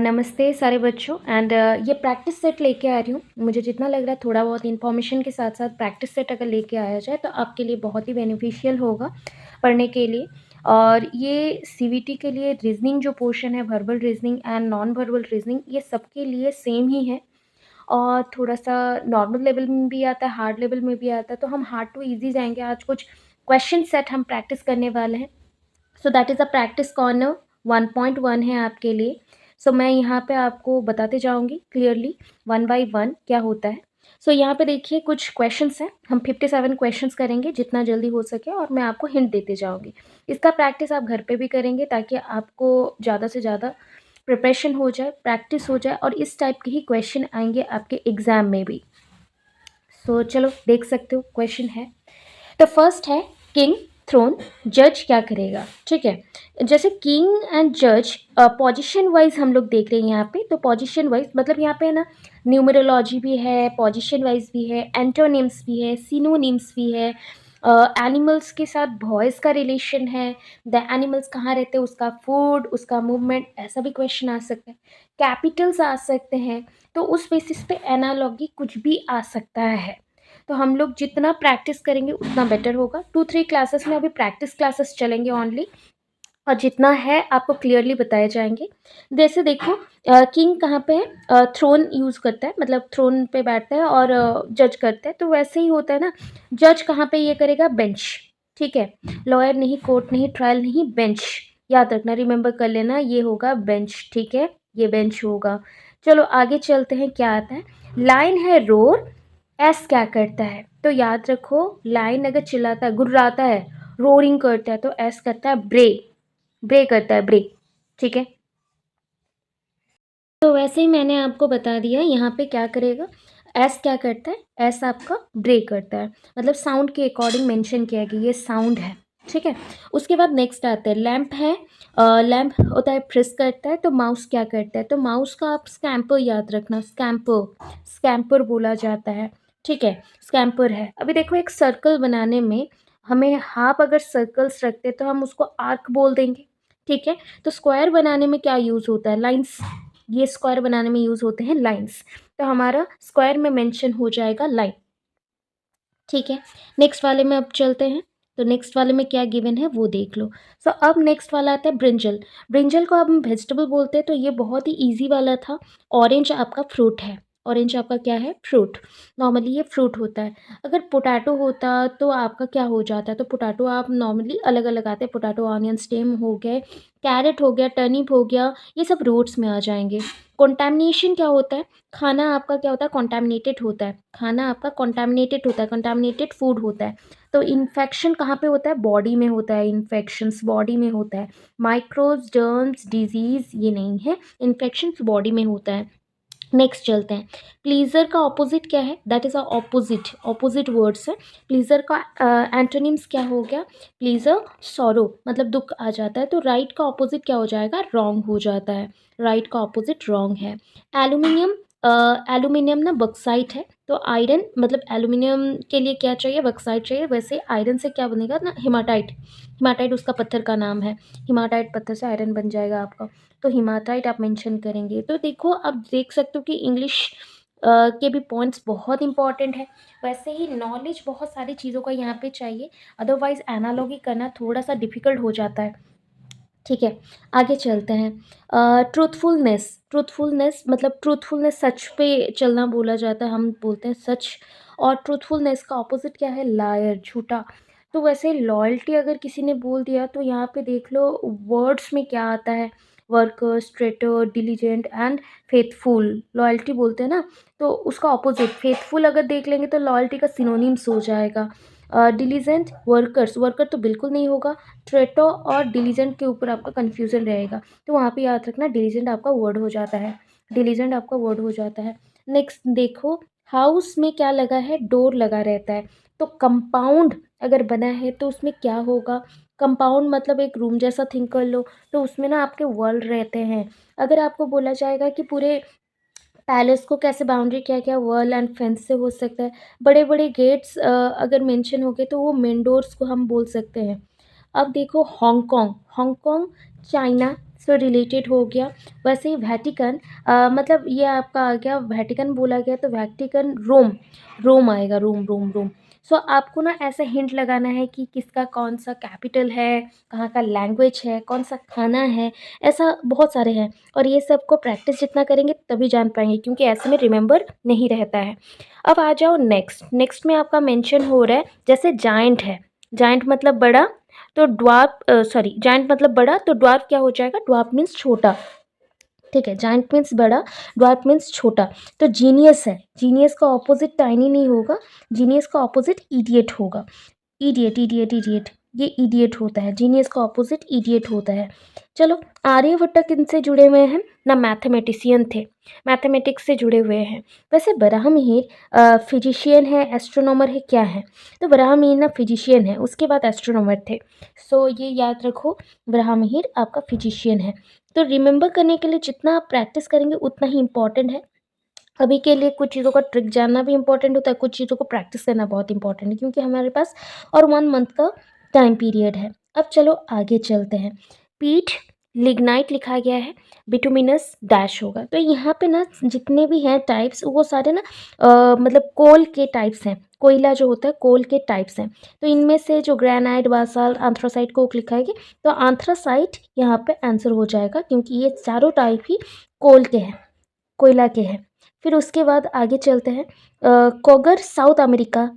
नमस्ते सारे बच्चों एंड ये प्रैक्टिस सेट लेके आ रही हूँ। मुझे जितना लग रहा है थोड़ा बहुत इन्फॉर्मेशन के साथ साथ प्रैक्टिस सेट अगर लेके आया जाए तो आपके लिए बहुत ही बेनिफिशियल होगा पढ़ने के लिए। और ये सीवीटी के लिए रीजनिंग जो पोर्शन है, verbal reasoning and non verbal reasoning, ये सबके लिए सेम ही है। और थोड़ा सा नॉर्मल लेवल में भी आता है, हार्ड लेवल में भी आता है, तो हम हार्ड टू ईजी जाएंगे। आज कुछ क्वेश्चन सेट हम प्रैक्टिस करने वाले हैं। So that is a practice corner 1.1 है आपके लिए। सो मैं यहाँ पे आपको बताते जाऊँगी क्लियरली वन बाय वन क्या होता है। सो यहाँ पे देखिए कुछ क्वेश्चंस हैं, हम 57 क्वेश्चंस करेंगे जितना जल्दी हो सके, और मैं आपको हिंट देते जाऊँगी। इसका प्रैक्टिस आप घर पे भी करेंगे ताकि आपको ज़्यादा से ज़्यादा प्रिपरेशन हो जाए, प्रैक्टिस हो जाए, और इस टाइप के ही क्वेश्चन आएंगे आपके एग्ज़ाम में भी। सो चलो देख सकते हो क्वेश्चन है। तो फर्स्ट है किंग, थ्रोन, जज क्या करेगा। ठीक है, जैसे किंग एंड जज पोजीशन वाइज हम लोग देख रहे हैं यहाँ पे। तो पोजीशन वाइज मतलब यहाँ पे है ना, न्यूमरोलॉजी भी है, पोजीशन वाइज भी है, एंटोनिम्स भी है, सिनोनिम्स भी है। एनिमल्स के साथ वॉइस का रिलेशन है, द एनिमल्स कहाँ रहते हैं, उसका फूड, उसका मूवमेंट, ऐसा भी क्वेश्चन आ सकता है। कैपिटल्स आ सकते हैं, तो उस बेसिस पे एनालॉगी कुछ भी आ सकता है। तो हम लोग जितना प्रैक्टिस करेंगे उतना बेटर होगा। 2-3 क्लासेस में अभी प्रैक्टिस क्लासेस चलेंगे ओनली, और जितना है आपको क्लियरली बताए जाएंगे। जैसे देखो, किंग कहाँ पे है, थ्रोन यूज़ करता है, मतलब थ्रोन पे बैठता है, और जज करता है, तो वैसे ही होता है ना। जज कहाँ पे ये करेगा, बेंच। ठीक है, लॉयर नहीं, कोर्ट नहीं, ट्रायल नहीं, बेंच। याद रखना, रिमेंबर कर लेना, ये होगा बेंच। ठीक है, ये बेंच होगा। चलो आगे चलते हैं, क्या आता है। लाइन है रोर, एस क्या करता है, तो याद रखो, लाइन अगर चिल्लाता है, गुर्राता है, रोरिंग करता है, तो एस करता है ब्रे। ब्रे करता है, ब्रे। ठीक है, तो वैसे ही मैंने आपको बता दिया यहाँ पे क्या करेगा। एस क्या करता है, एस आपका ब्रे करता है, मतलब साउंड के अकॉर्डिंग मेंशन किया कि ये साउंड है। ठीक है, उसके बाद नेक्स्ट आता है लैम्प है। लैम्प होता है प्रेस करता है, तो माउस क्या करता है, तो माउस का आप स्कैम्पर याद रखना, स्कैम्पर, स्कैम्पर बोला जाता है। ठीक है, स्कैम्पर है। अभी देखो, एक सर्कल बनाने में हमें हाफ अगर सर्कल्स रखते तो हम उसको आर्क बोल देंगे। ठीक है, तो स्क्वायर बनाने में क्या यूज़ होता है, लाइंस। ये स्क्वायर बनाने में यूज़ होते हैं लाइंस, तो हमारा स्क्वायर में मेंशन हो जाएगा लाइन। ठीक है, नेक्स्ट वाले में अब चलते हैं। तो नेक्स्ट वाले में क्या गिवन है वो देख लो। सो अब नेक्स्ट वाला आता है ब्रिंजल। ब्रिंजल को अब हम वेजिटेबल बोलते हैं, तो ये बहुत ही ईजी वाला था। ऑरेंज आपका फ्रूट है, ऑरेंज आपका क्या है, फ्रूट। नॉर्मली ये फ्रूट होता है। अगर पोटैटो होता तो आपका क्या हो जाता है, तो पोटैटो आप नॉर्मली अलग अलग आते हैं, पोटैटो, ऑनियन, स्टेम हो गए, कैरेट हो गया, टर्निप हो गया, ये सब रूट्स में आ जाएंगे। कॉन्टैमिनेशन क्या होता है, खाना आपका क्या होता है, कॉन्टैमिनेटेड होता है, खाना आपका कॉन्टैमिनेटेड होता है, कॉन्टैमिनेटेड फूड होता है। तो इन्फेक्शन कहाँ पे होता है, बॉडी में होता है, इन्फेक्शंस बॉडी में होता है। माइक्रोज, जर्म्स, डिजीज़ ये नहीं है, इन्फेक्शंस बॉडी में होता है। नेक्स्ट चलते हैं, प्लीज़र का ऑपोजिट क्या है, that is a opposite, opposite words है। प्लीज़र का एंटोनिम्स क्या हो गया, प्लीज़र सॉरो, मतलब दुख आ जाता है, तो राइट का ऑपोजिट क्या हो जाएगा, रॉन्ग हो जाता है। राइट का ऑपोजिट रॉन्ग है। एल्यूमिनियम, एल्यूमिनियम ना बक्साइट है, तो आयरन, मतलब एल्यूमिनियम के लिए क्या चाहिए, बक्साइट चाहिए, वैसे आयरन से क्या बनेगा ना, हिमाटाइट। हिमाटाइट उसका पत्थर का नाम है, हिमाटाइट पत्थर से आयरन बन जाएगा आपका, तो हिमाटाइट आप मेंशन करेंगे। तो देखो, अब देख सकते हो कि इंग्लिश के भी पॉइंट्स बहुत इंपॉर्टेंट है। वैसे ही नॉलेज बहुत सारी चीज़ों का यहाँ पे चाहिए, अदरवाइज एनालॉगी करना थोड़ा सा डिफिकल्ट हो जाता है। ठीक है, आगे चलते हैं। ट्रूथफुलनेस, ट्रूथफुलनेस मतलब ट्रूथफुलनेस, सच पे चलना बोला जाता है, हम बोलते हैं सच। और ट्रूथफुलनेस का ऑपोजिट क्या है, लायर, झूठा। तो वैसे लॉयल्टी अगर किसी ने बोल दिया तो यहाँ पे देख लो वर्ड्स में क्या आता है, worker, straighter, diligent and faithful. Loyalty बोलते हैं ना, तो उसका ऑपोजिट फेथफुल अगर देख लेंगे तो लॉयल्टी का सिनोनिम्स हो जाएगा। डिलीजेंट, वर्कर्स, वर्कर तो बिल्कुल नहीं होगा। ट्रेटो और डिलीजेंट के ऊपर आपका कन्फ्यूज़न रहेगा, तो वहाँ पे याद रखना डिलीजेंट आपका वर्ड हो जाता है, डिलीजेंट आपका वर्ड हो जाता है। नेक्स्ट देखो, हाउस में क्या लगा है, डोर लगा रहता है, तो कंपाउंड अगर बना है तो उसमें क्या होगा, कंपाउंड मतलब एक रूम जैसा थिंक कर लो, तो उसमें ना आपके वॉल रहते हैं। अगर आपको बोला जाएगा कि पूरे पैलेस को कैसे बाउंड्री किया गया, वॉल एंड फेंस से हो सकता है। बड़े बड़े गेट्स अगर मेंशन हो गए तो वो मेन डोर्स को हम बोल सकते हैं। अब देखो हांगकांग, हांगकांग चाइना से रिलेटेड हो गया। वैसे ही वेटिकन, मतलब ये आपका आ गया, वेटिकन बोला गया तो वेटिकन रोम, रोम आएगा, रोम रोम रोम। सो आपको ना ऐसे हिंट लगाना है कि किसका कौन सा कैपिटल है, कहाँ का लैंग्वेज है, कौन सा खाना है, ऐसा बहुत सारे हैं। और ये सब को प्रैक्टिस जितना करेंगे तभी जान पाएंगे, क्योंकि ऐसे में रिमेंबर नहीं रहता है। अब आ जाओ नेक्स्ट। नेक्स्ट में आपका मेंशन हो रहा है जैसे जायंट है, जायंट मतलब बड़ा, तो ड्वार्फ, सॉरी, जायंट मतलब बड़ा, तो ड्वार्फ क्या हो जाएगा, ड्वार्फ मीन्स छोटा। ठीक है, जायंट मीन्स बड़ा, ड्वार्फ मीन्स छोटा। तो जीनियस है, जीनियस का ऑपोजिट टाइनी नहीं होगा, जीनियस का ऑपोजिट इडियट होगा। इडियट इडियट इडियट, ये इडियट होता है, जीनियस का ऑपोजिट इडियट होता है। चलो, आर्यभट्ट किनसे जुड़े हुए हैं ना, मैथमेटिशियन थे, मैथमेटिक्स से जुड़े हुए हैं। वैसे बराहमीर फिजिशियन है, एस्ट्रोनॉमर है, क्या है, तो बराहमीर ना फिजिशियन है, उसके बाद एस्ट्रोनॉमर थे। सो ये याद रखो, बराहमीर आपका फिजिशियन है। तो रिमेंबर करने के लिए जितना आप प्रैक्टिस करेंगे उतना ही इम्पॉर्टेंट है। अभी के लिए कुछ चीज़ों का ट्रिक जानना भी इम्पोर्टेंट होता है, कुछ चीज़ों को प्रैक्टिस करना बहुत इंपॉर्टेंट है, क्योंकि हमारे पास और 1 मंथ का टाइम पीरियड है। अब चलो आगे चलते हैं। पीट लिग्नाइट लिखा गया है, बिटुमिनस डैश होगा। तो यहाँ पे ना जितने भी हैं टाइप्स, वो सारे ना मतलब कोल के टाइप्स हैं, कोयला जो होता है कोल के टाइप्स हैं। तो इनमें से जो ग्रेनाइट, बासाल्ट, एंथ्रासाइट को लिखा है, तो एंथ्रासाइट यहाँ पे आंसर हो जाएगा, क्योंकि ये चारों टाइप ही कोल के हैं, कोयला के हैं। फिर उसके बाद आगे चलते हैं। कोगर साउथ अमेरिका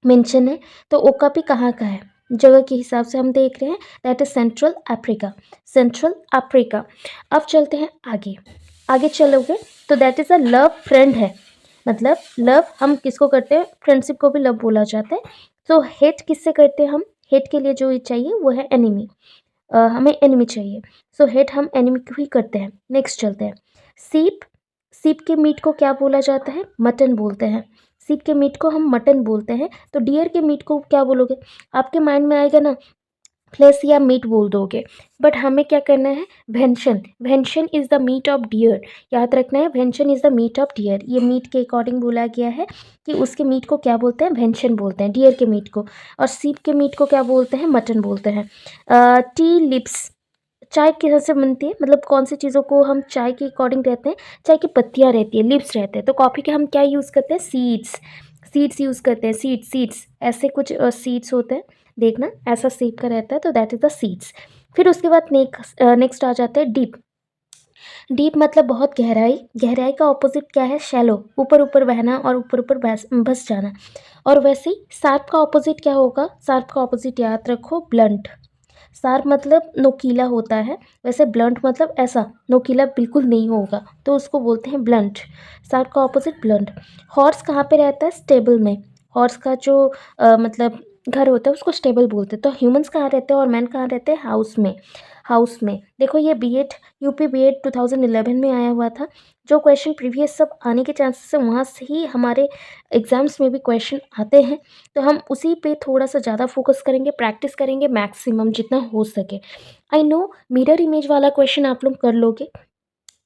मेंशन है, तो ओकापी कहाँ का है, जगह के हिसाब से हम देख रहे हैं, that is central Africa, central Africa. अब चलते हैं आगे, आगे चलोगे तो that is a love friend है, मतलब लव हम किसको करते हैं, फ्रेंडशिप को भी लव बोला जाता है। तो हेट किससे करते हैं हम, हेट के लिए जो ये चाहिए वो है एनिमी, हमें एनिमी चाहिए। सो हेट हम एनिमी को ही करते हैं। नेक्स्ट चलते हैं। सीप, सीप के मीट को क्या बोला जाता है, मटन बोलते हैं, सीप के मीट को हम मटन बोलते हैं। तो डियर के मीट को क्या बोलोगे, आपके माइंड में आएगा ना, फ्लेश या मीट बोल दोगे, बट हमें क्या करना है, venison, venison is the meat of deer, याद रखना है, venison is the meat of deer. ये मीट के अकॉर्डिंग बोला गया है कि उसके मीट को क्या बोलते हैं, वेंशन बोलते हैं, डियर के मीट को। और सीप के मीट को क्या बोलते हैं, मटन बोलते हैं। टी लिप्स, चाय किधर से बनती है, मतलब कौन सी चीज़ों को हम चाय के अकॉर्डिंग रहते हैं, चाय की पत्तियाँ रहती है, लिप्स रहते हैं। तो कॉफ़ी के हम क्या यूज़ करते हैं, सीड्स, सीड्स यूज़ करते हैं, सीड्स, सीड्स ऐसे कुछ सीड्स होते हैं, देखना ऐसा शेप का रहता है, तो दैट इज़ द सीड्स। फिर उसके बाद नेक्स्ट आ जाते हैं डीप। डीप मतलब बहुत गहराई, गहराई का ऑपोजिट क्या है, शैलो, ऊपर ऊपर बहना और ऊपर ऊपर बस जाना। और वैसे ही शार्प का ऑपोजिट क्या होगा, शार्प का ऑपोजिट याद रखो, ब्लंट। शार्प मतलब नोकीला होता है, वैसे ब्लंट मतलब ऐसा नोकीला बिल्कुल नहीं होगा, तो उसको बोलते हैं ब्लंट। शार्प का ऑपोजिट ब्लंट। हॉर्स कहाँ पे रहता है, स्टेबल में। हॉर्स का जो मतलब घर होता है उसको स्टेबल बोलते हैं। तो ह्यूमंस कहाँ रहते हैं और मैन कहाँ रहते हैं, हाउस में, हाउस में। देखो ये बीएड, यूपी बीएड 2011 में आया हुआ था। जो क्वेश्चन प्रीवियस सब आने के चांसेस है, वहाँ से ही हमारे एग्जाम्स में भी क्वेश्चन आते हैं। तो हम उसी पे थोड़ा सा ज़्यादा फोकस करेंगे, प्रैक्टिस करेंगे मैक्सिमम जितना हो सके। आई नो मिरर इमेज वाला क्वेश्चन आप लोग कर लोगे,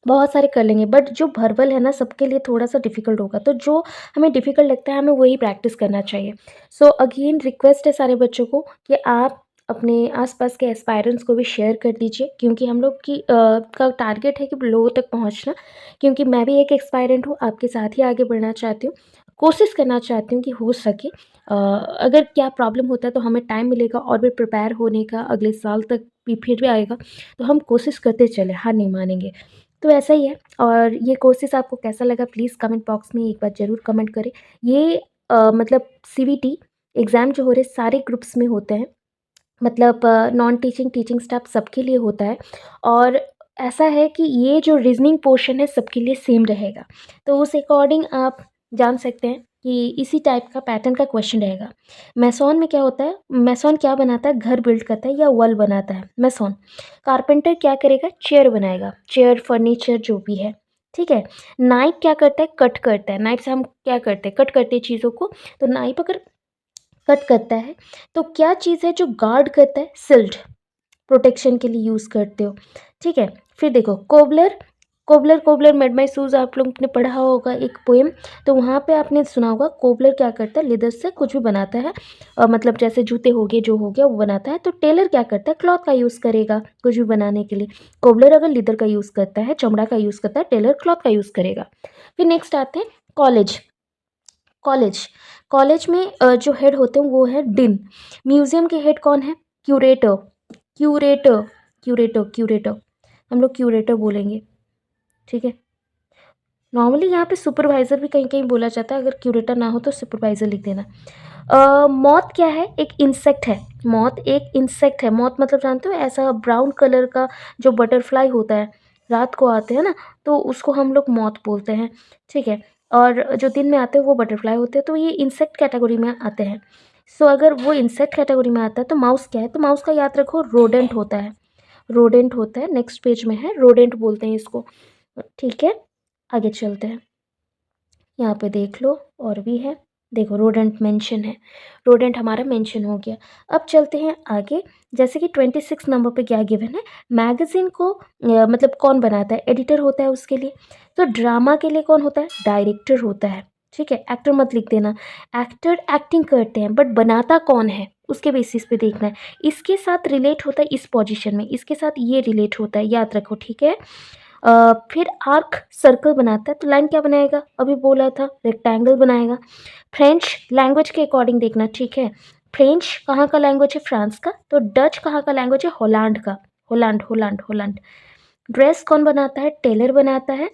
बहुत सारे कर लेंगे, बट जो वर्बल है ना सबके लिए थोड़ा सा डिफिकल्ट होगा, तो जो हमें डिफिकल्ट लगता है हमें वही प्रैक्टिस करना चाहिए। सो अगेन रिक्वेस्ट है सारे बच्चों को कि आप अपने आसपास के एस्पायरेंट्स को भी शेयर कर दीजिए, क्योंकि हम लोग की का टारगेट है कि लोगों तक पहुंचना, क्योंकि मैं भी एक एक्सपायरेंट हूँ, आपके साथ ही आगे बढ़ना चाहती हूँ, कोशिश करना चाहती हूँ कि हो सके। अगर क्या प्रॉब्लम होता है तो हमें टाइम मिलेगा और भी प्रिपेयर होने का, अगले साल तक भी फिर भी आएगा, तो हम कोशिश करते चले, हार नहीं मानेंगे। तो ऐसा ही है। और ये कोर्सेज़ आपको कैसा लगा प्लीज़ कमेंट बॉक्स में एक बार ज़रूर कमेंट करें। ये मतलब सीवीटी एग्ज़ाम जो हो रहे सारे ग्रुप्स में होते हैं, मतलब नॉन टीचिंग, टीचिंग स्टाफ सबके लिए होता है। और ऐसा है कि ये जो रीज़निंग पोर्शन है सबके लिए सेम रहेगा, तो उस अकॉर्डिंग आप जान सकते हैं कि इसी टाइप का पैटर्न का क्वेश्चन रहेगा। मैसॉन में क्या होता है, मैसॉन क्या बनाता है, घर बिल्ड करता है या वॉल बनाता है मैसॉन। कारपेंटर क्या करेगा, चेयर बनाएगा, चेयर फर्नीचर जो भी है, ठीक है। नाइफ क्या करता है, कट करता है, नाइफ से हम क्या करते हैं, कट करते हैं चीज़ों को। तो नाइफ अगर कट करता है तो क्या चीज़ है जो गार्ड करता है, सिल्ड, प्रोटेक्शन के लिए यूज़ करते हो, ठीक है। फिर देखो cobbler, cobbler cobbler made my shoes आप लोग ने पढ़ा होगा एक पोएम। तो वहाँ पे आपने सुना होगा कोबलर क्या करता है, लेदर से कुछ भी बनाता है, मतलब जैसे जूते हो गए, जो हो गया वो बनाता है। तो टेलर क्या करता है, क्लॉथ का यूज़ करेगा कुछ भी बनाने के लिए। कोबलर अगर लेदर का यूज़ करता है, चमड़ा का यूज़ करता है, टेलर क्लॉथ का यूज़ करेगा। फिर नेक्स्ट आते हैं कॉलेज। कॉलेज कॉलेज में जो हेड होते हैं वो है डीन। म्यूजियम के हेड कौन है, क्यूरेटर। क्यूरेटर क्यूरेटर क्यूरेटर हम लोग क्यूरेटर बोलेंगे, ठीक है। नॉर्मली यहाँ पे सुपरवाइजर भी कहीं कहीं बोला जाता है, अगर क्यूरेटर ना हो तो सुपरवाइजर लिख देना। मॉथ क्या है, एक इंसेक्ट है। मॉथ एक इंसेक्ट है। मॉथ मतलब जानते हो, ऐसा ब्राउन कलर का जो बटरफ्लाई होता है, रात को आते हैं ना, तो उसको हम लोग मॉथ बोलते हैं, ठीक है। और जो दिन में आते हैं वो बटरफ्लाई होते हैं, तो ये इंसेक्ट कैटेगरी में आते हैं। सो अगर वो इंसेक्ट कैटेगरी में आता है तो माउस क्या है, तो माउस का याद रखो रोडेंट होता है। रोडेंट होता है, नेक्स्ट पेज में है, रोडेंट बोलते हैं इसको, ठीक है। आगे चलते हैं, यहाँ पे देख लो और भी है, देखो रोडेंट मेंशन है, रोडेंट हमारा मेंशन हो गया। अब चलते हैं आगे, जैसे कि 26 नंबर पे क्या गिवन है, मैगजीन को मतलब कौन बनाता है, एडिटर होता है उसके लिए। तो ड्रामा के लिए कौन होता है, डायरेक्टर होता है, ठीक है। एक्टर मत लिख देना, एक्टर एक्टिंग करते हैं, बट बनाता कौन है उसके बेसिस पे देखना है। इसके साथ रिलेट होता है, इस पोजीशन में इसके साथ ये रिलेट होता है, याद रखो, ठीक है। फिर आर्क सर्कल बनाता है, तो लाइन क्या बनाएगा, अभी बोला था रेक्टेंगल बनाएगा। फ्रेंच लैंग्वेज के अकॉर्डिंग देखना, ठीक है। फ्रेंच कहाँ का लैंग्वेज है, फ्रांस का। तो डच कहाँ का लैंग्वेज है, हॉलैंड का। Holland Holland Holland. ड्रेस कौन बनाता है, टेलर बनाता है,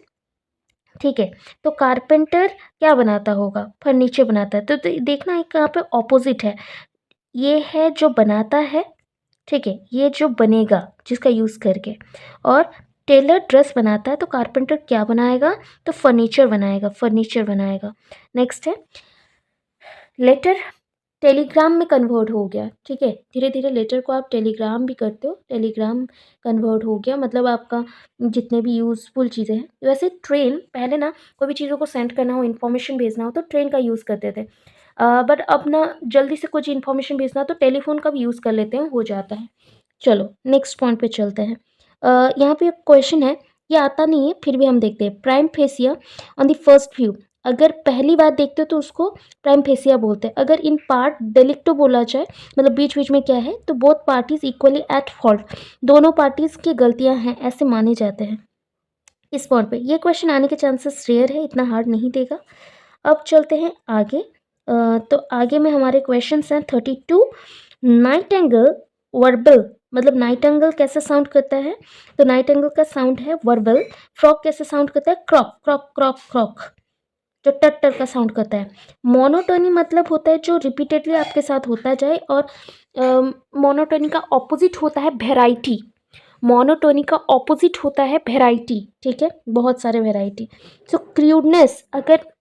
ठीक है। तो कारपेंटर क्या बनाता होगा, फर्नीचर बनाता है। तो देखना एक यहाँ पे ऑपोजिट है, ये है जो बनाता है, ठीक है, ये जो बनेगा जिसका यूज़ करके। और टेलर ड्रेस बनाता है, तो कारपेंटर क्या बनाएगा, तो फर्नीचर बनाएगा, फर्नीचर बनाएगा। नेक्स्ट है लेटर, टेलीग्राम में कन्वर्ट हो गया, ठीक है। धीरे धीरे लेटर को आप टेलीग्राम भी करते हो, टेलीग्राम कन्वर्ट हो गया, मतलब आपका जितने भी यूज़फुल चीज़ें हैं। वैसे ट्रेन पहले ना, कोई भी चीज़ों को सेंड करना हो, इन्फॉर्मेशन भेजना हो, तो ट्रेन का यूज़ करते थे। बट अब ना जल्दी से कुछ इन्फॉर्मेशन भेजना तो टेलीफोन का भी यूज़ कर लेते हैं, हो जाता है। चलो नेक्स्ट पॉइंट पे चलते हैं। यहाँ पे एक क्वेश्चन है, ये आता नहीं है फिर भी हम देखते हैं। Prime fascia on the first view, अगर पहली बार देखते हो तो उसको प्राइम फेसिया बोलते हैं। अगर इन पार्ट डेलिक्टो बोला जाए, मतलब बीच बीच में क्या है, तो both parties equally at fault, दोनों पार्टीज की गलतियां हैं ऐसे माने जाते हैं इस पॉइंट पे। ये क्वेश्चन आने के चांसेस रेयर है, इतना हार्ड नहीं देगा। अब चलते हैं आगे। तो आगे में हमारे क्वेश्चन हैं 32। नाइट एंगल वर्बल, मतलब नाइट एंगल कैसे साउंड करता है, तो नाइट एंगल का साउंड है वर्बल। फ्रॉक कैसे साउंड करता है, क्रॉक क्रॉक क्रॉक क्रॉक, जो टट्टर का साउंड करता है। मोनोटोनी मतलब होता है जो रिपीटेडली आपके साथ होता जाए, और मोनोटोनी का ऑपोजिट होता है वेराइटी। मोनोटोनी का ऑपोजिट होता है वेराइटी, ठीक है, बहुत सारे वेराइटी। सो क्रूडनेस, अगर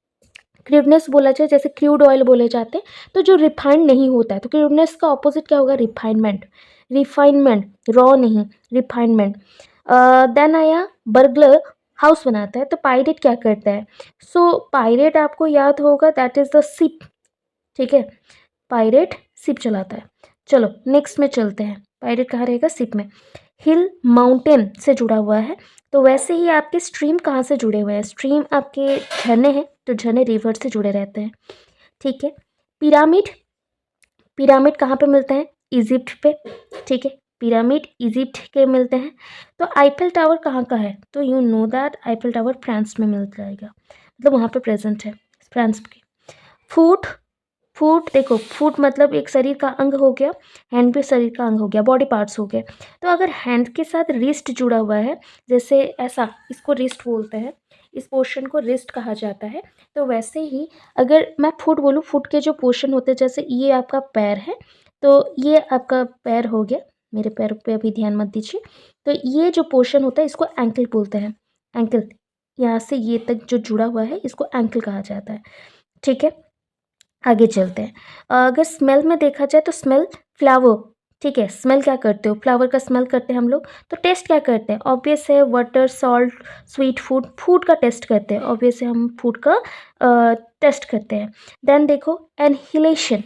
क्रूडनेस बोला जाए, जैसे क्रूड ऑयल बोले जाते हैं, तो जो रिफाइंड नहीं होता है, तो क्रूडनेस का ऑपोजिट क्या होगा, रिफाइनमेंट। रिफाइनमेंट, रॉ नहीं, रिफाइनमेंट। देन आया बर्गलर, हाउस बनाता है, तो पायरेट क्या करता है, सो पायरेट आपको याद होगा, दैट इज द शिप, ठीक है। पायरेट शिप चलाता है। चलो नेक्स्ट में चलते हैं, पायरेट कहाँ रहेगा, शिप में। हिल माउंटेन से जुड़ा हुआ है, तो वैसे ही आपके स्ट्रीम कहाँ से जुड़े हुए हैं, स्ट्रीम आपके झरने हैं, तो झरने रिवर से जुड़े रहते हैं, ठीक है। पिरामिड, पिरामिड कहाँ पे मिलते हैं, इजिप्ट पे, ठीक है। पिरामिड इजिप्ट के मिलते हैं। तो आईफिल टावर कहाँ का है, तो you know that Eiffel tower France में मिल जाएगा, मतलब वहाँ पे प्रेजेंट है, फ्रांस के। फूट, फूट देखो, फूट मतलब एक शरीर का अंग हो गया, हैंड भी शरीर का अंग हो गया, बॉडी पार्ट्स हो गए। तो अगर हैंड के साथ रिस्ट जुड़ा हुआ है, जैसे ऐसा, इसको रिस्ट बोलते हैं, इस पोर्शन को रिस्ट कहा जाता है। तो वैसे ही अगर मैं फुट बोलूँ, फुट के जो पोर्शन होते हैं, जैसे ये आपका पैर है, तो ये आपका पैर हो गया, मेरे पैर पे अभी ध्यान मत दीजिए। तो ये जो पोर्शन होता है इसको एंकल बोलते हैं, एंकल, यहाँ से ये तक जो जुड़ा हुआ है इसको एंकल कहा जाता है, ठीक है। आगे चलते हैं। अगर स्मेल में देखा जाए तो स्मेल फ्लावर, ठीक है। स्मेल क्या करते हो, फ्लावर का स्मेल करते हैं हम लोग। तो टेस्ट क्या करते हैं, ऑब्वियस है water, salt, sweet food, food का टेस्ट करते हैं, ऑब्वियस है हम फूड का टेस्ट करते हैं। देन देखो एनहिलेशन,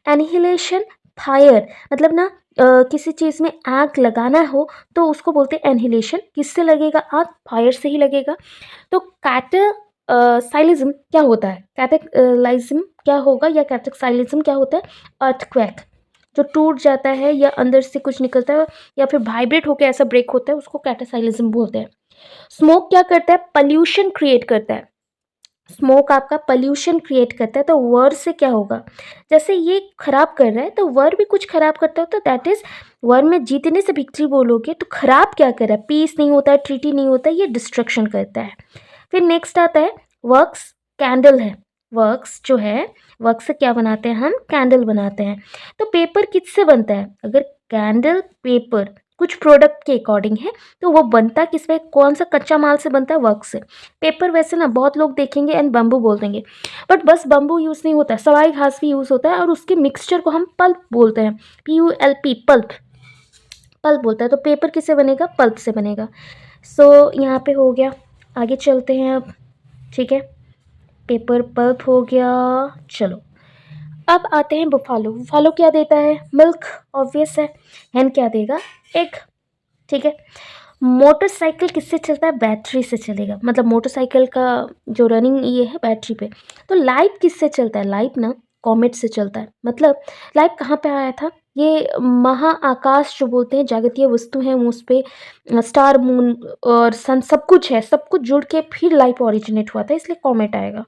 एनहिलेशन फायर, मतलब ना किसी चीज़ में आग लगाना हो तो उसको बोलते हैं एनहिलेशन। किससे लगेगा आग? फायर से ही लगेगा। तो कैटासाइलिज्म क्या होता है? कैटालाइज्म क्या होगा या कैटासाइलिज्म क्या होता है? अर्थक्वेक, जो टूट जाता है या अंदर से कुछ निकलता है या फिर वाइब्रेट होकर ऐसा ब्रेक होता है, उसको कैटासाइलिज्म बोलते हैं। स्मोक क्या करता है? पॉल्यूशन क्रिएट करता है। स्मोक आपका पॉल्यूशन क्रिएट करता है। तो वर से क्या होगा? जैसे ये खराब कर रहा है तो वर भी कुछ खराब करता है, तो दैट इज वर में जीतने से विक्ट्री बोलोगे तो खराब क्या कर रहा है? पीस नहीं होता है, ट्रीटी नहीं होता है, ये डिस्ट्रक्शन करता है। फिर नेक्स्ट आता है वर्क्स। कैंडल है वर्क्स जो है, वर्क से क्या बनाते हैं हम? कैंडल बनाते हैं। तो पेपर किससे बनता है? अगर कैंडल पेपर कुछ प्रोडक्ट के अकॉर्डिंग है तो वो बनता किस पे? कौन सा कच्चा माल से बनता है? वर्क से। पेपर वैसे ना बहुत लोग देखेंगे एंड बम्बू बोल देंगे, बट बस बम्बू यूज़ नहीं होता है, सवाई घास भी यूज़ होता है और उसके मिक्सचर को हम पल्प बोलते हैं। PULP, pulp. पल्प बोलता है। तो पेपर किससे बनेगा? पल्प से बनेगा। सो यहाँ पे हो गया। आगे चलते हैं अब। ठीक है, पेपर पल्प हो गया। चलो अब आते हैं बुफालो। बुफालो क्या देता है? मिल्क, ऑब्वियस है। हैन क्या देगा? एग। ठीक है। मोटरसाइकिल किससे चलता है? बैटरी से चलेगा, मतलब मोटरसाइकिल का जो रनिंग ये है बैटरी पे। तो लाइट किससे चलता है? लाइट ना कॉमेट से चलता है। मतलब लाइट कहाँ पे आया था? ये महाआकाश जो बोलते हैं, जागतीय वस्तु है उस पे स्टार, मून और सन सब कुछ है, सब कुछ जुड़ के फिर लाइट ओरिजिनेट हुआ था, इसलिए कॉमेट आएगा।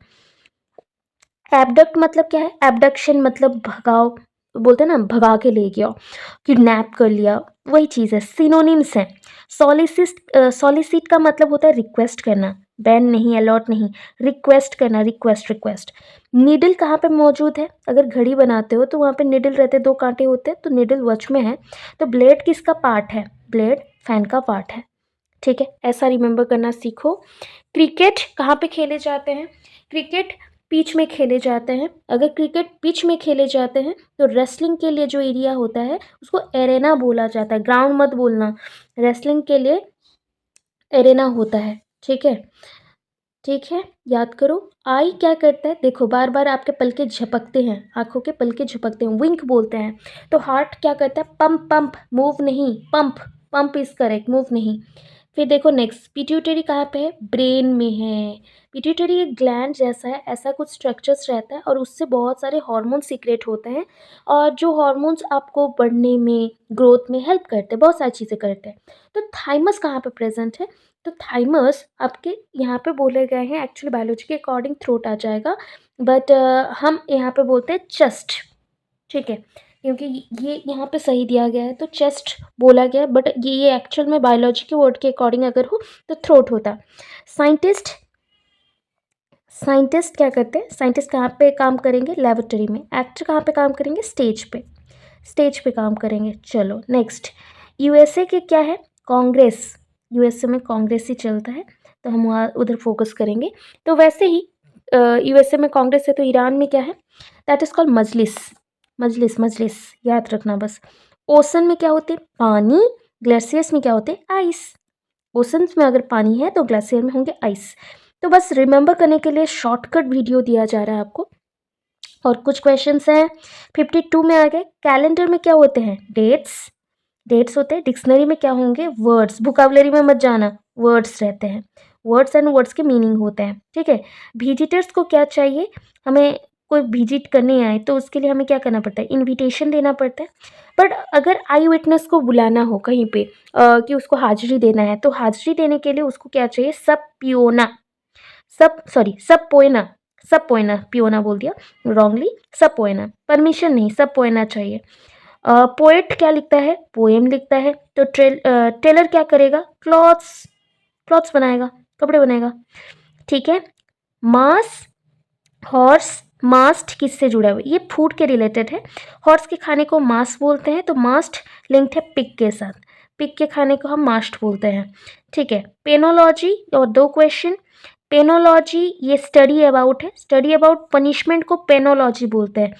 एबडक्ट मतलब क्या है? एबडक्शन मतलब भगाओ, बोलते हैं ना भगा के ले गया, किडनैप कर लिया, वही चीज़ है। सिनोनिम्स हैं। सॉलिसिट का मतलब होता है रिक्वेस्ट करना, बैन नहीं, अलॉट नहीं, रिक्वेस्ट करना, रिक्वेस्ट रिक्वेस्ट। नीडल कहाँ पे मौजूद है? अगर घड़ी बनाते हो तो वहाँ पे नीडल रहते हैं, 2 कांटे होते हैं, तो नीडल वॉच में है। तो ब्लेड किसका पार्ट है? ब्लेड फैन का पार्ट है। ठीक है, ऐसा रिमेंबर करना सीखो। क्रिकेट कहाँ पे खेले जाते हैं? क्रिकेट पिच में खेले जाते हैं। अगर क्रिकेट पिच में खेले जाते हैं तो रेसलिंग के लिए जो एरिया होता है उसको एरेना बोला जाता है। ग्राउंड मत बोलना, रेसलिंग के लिए एरेना होता है। ठीक है, ठीक है, याद करो। आई क्या करता है? देखो बार बार आपके पलके झपकते हैं, आंखों के पलके झपकते हैं, विंक बोलते हैं। तो हार्ट क्या करता है? पंप, पंप, मूव नहीं, pump. Pump is correct, move नहीं। फिर देखो नेक्स्ट, पिट्यूटरी कहाँ पे है? ब्रेन में है। पिट्यूटरी एक ग्लैंड जैसा है, ऐसा कुछ स्ट्रक्चर्स रहता है और उससे बहुत सारे हार्मोन सीक्रेट होते हैं और जो हार्मोन्स आपको बढ़ने में, ग्रोथ में हेल्प करते हैं, बहुत सारी चीज़ें करते हैं। तो थाइमस कहाँ पे प्रेजेंट है? तो थाइमस आपके यहाँ पे बोले गए हैं, एक्चुअली बायोलॉजी के अकॉर्डिंग थ्रोट आ जाएगा, बट हम यहाँ पे बोलते हैं चेस्ट। ठीक है, क्योंकि ये यहाँ पे सही दिया गया है तो चेस्ट बोला गया है, बट ये एक्चुअल में बायोलॉजी के वर्ड के अकॉर्डिंग अगर हो तो थ्रोट होता। साइंटिस्ट, साइंटिस्ट क्या करते हैं? साइंटिस्ट कहाँ पे काम करेंगे? लेबोरेटरी में। एक्टर कहाँ पे काम करेंगे? स्टेज पे, स्टेज पे काम करेंगे। चलो नेक्स्ट, यूएसए के क्या है? कांग्रेस। यूएसए में कांग्रेस ही चलता है तो हम वहाँ उधर फोकस करेंगे। तो वैसे ही यूएसए में कांग्रेस है तो ईरान में क्या है? दैट इज़ कॉल्ड मजलिस। मजलिस, मजलिस याद रखना बस। ओशन में क्या होते हैं? पानी। ग्लेशियर्स में क्या होते हैं? आइस। ओशंस में अगर पानी है तो ग्लेशियर में होंगे आइस। तो बस रिमेंबर करने के लिए शॉर्टकट वीडियो दिया जा रहा है आपको। और कुछ क्वेश्चंस हैं। 52 में आ गए। कैलेंडर में क्या होते हैं? डेट्स, डेट्स होते हैं। डिक्शनरी में क्या होंगे? वर्ड्स। वोकैबुलरी में मत जाना, वर्ड्स रहते हैं, वर्ड्स एंड वर्ड्स के मीनिंग होते हैं। ठीक है, विजिटर्स को क्या चाहिए? हमें कोई विजिट करने आए तो उसके लिए हमें क्या करना पड़ता है? इनविटेशन देना पड़ता है। बट अगर आई विटनेस को बुलाना हो कहीं पे कि उसको हाजिरी देना है तो हाजिरी देने के लिए उसको क्या चाहिए? सब पियोना, सब पोएना, सब पोएना, पियोना बोल दिया रॉन्गली, सब पोएना, परमिशन नहीं, सब पोएना चाहिए। पोएट क्या लिखता है? पोएम लिखता है। तो टेलर क्या करेगा? क्लॉथ्स, क्लॉथ्स बनाएगा, कपड़े बनाएगा। ठीक है, मास, हॉर्स, मास्ट किससे जुड़ा हुआ है? ये फूड के रिलेटेड है। हॉर्स के खाने को मास बोलते हैं तो मास्ट लिंक्ड है पिग के साथ, पिग के खाने को हम मास्ट बोलते हैं। ठीक है, पेनोलॉजी और 2 क्वेश्चन। पेनोलॉजी ये स्टडी अबाउट है, स्टडी अबाउट पनिशमेंट को पेनोलॉजी बोलते हैं।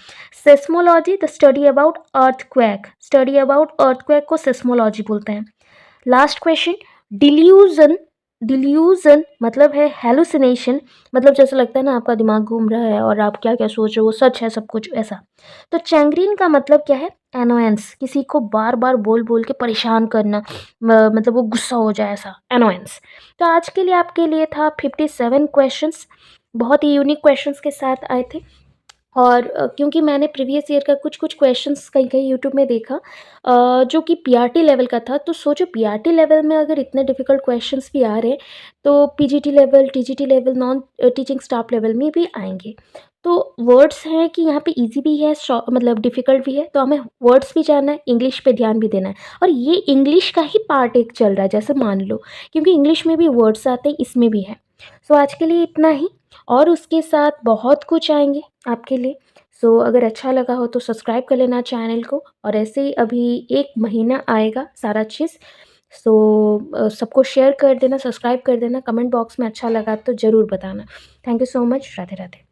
Seismology the study about earthquake, study about earthquake को सेस्मोलॉजी बोलते हैं। लास्ट क्वेश्चन, डिल्यूजन डिल्यूजन मतलब है हेलुसिनेशन, मतलब जैसे लगता है ना आपका दिमाग घूम रहा है और आप क्या क्या सोच रहे हो वो सच है सब कुछ ऐसा। तो चैंग्रीन का मतलब क्या है? एनोयंस, किसी को बार बार बोल बोल के परेशान करना, मतलब वो गुस्सा हो जाए ऐसा, एनोयंस। तो आज के लिए आपके लिए था 57 क्वेश्चंस, बहुत ही यूनिक क्वेश्चंस के साथ आए थे। और क्योंकि मैंने प्रीवियस ईयर का कुछ कुछ क्वेश्चंस कहीं कहीं यूट्यूब में देखा, जो कि पीआरटी लेवल का था, तो सोचो पीआरटी लेवल में अगर इतने डिफ़िकल्ट क्वेश्चंस भी आ रहे हैं तो PGT level, TGT level, non teaching staff level में भी आएंगे। तो वर्ड्स हैं कि यहाँ पे इजी भी है, मतलब डिफ़िकल्ट भी है, तो हमें वर्ड्स भी जानना है, इंग्लिश पे ध्यान भी देना है। और ये इंग्लिश का ही पार्ट एक चल रहा है जैसे मान लो, क्योंकि इंग्लिश में भी वर्ड्स आते हैं, इसमें भी है। सो आज के लिए इतना ही, और उसके साथ बहुत कुछ आएंगे आपके लिए। सो अगर अच्छा लगा हो तो सब्सक्राइब कर लेना चैनल को, और ऐसे ही अभी 1 महीना आएगा सारा चीज़। सो सबको शेयर कर देना, सब्सक्राइब कर देना, कमेंट बॉक्स में अच्छा लगा तो ज़रूर बताना। Thank you so much. Radhe Radhe.